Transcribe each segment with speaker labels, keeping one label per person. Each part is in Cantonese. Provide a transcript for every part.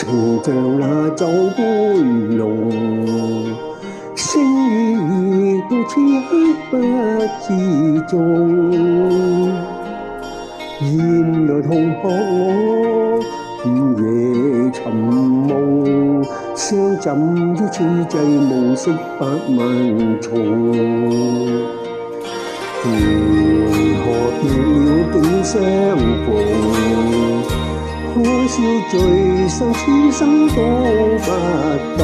Speaker 1: 情像那酒杯濃，星雨到此刻不自重。原來同學我午夜尋夢，相枕於此際無識百萬重。如何別了竟相逢？可笑聚散此生都不到。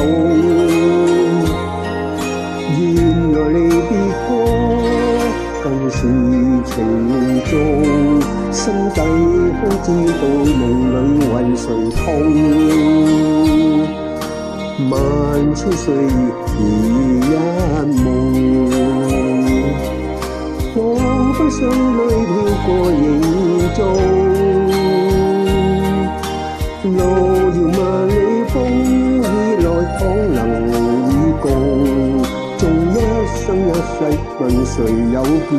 Speaker 1: 原來離別歌更是情重，心底方知道夢裏為誰痛。萬千歲月如一夢，彷彿水裏飄過影蹤。路遙萬里風雨來倘能與共，縱一生一世問誰有變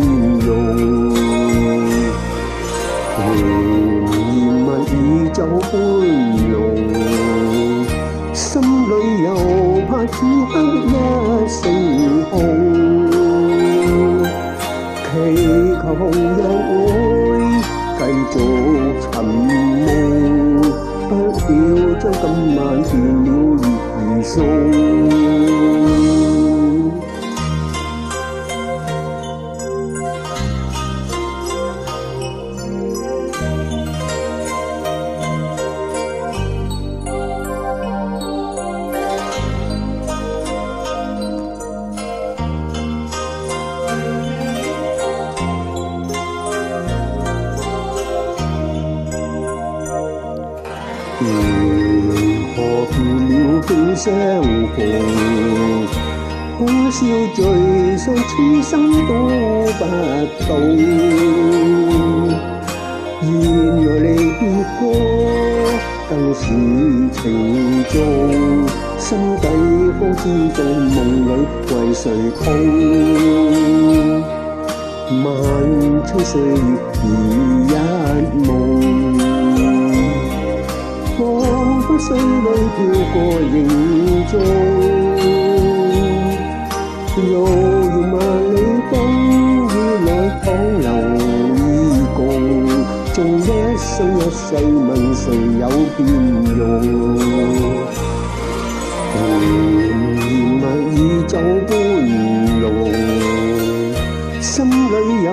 Speaker 1: 容。甜言蜜語酒杯濃，心裏又怕此刻一聲空。祈求紅日會繼續尋夢，不料將今晚斷了月兒送。如何別了竟相逢？可笑聚散此生都不到。原來離別歌更是情重，心底方知道夢裏為誰痛。萬千歲月如一夢，彷彿水裏飄過影蹤。路遙萬里風雨裏倘能與共，縱一生一世問誰有變容。甜言蜜語酒杯濃，心裏又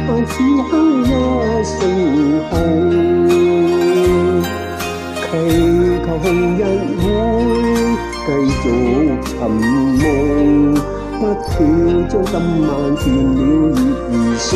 Speaker 1: 怕此刻一聲空。祈求紅日會繼續尋夢，不料將今晚斷了月兒送。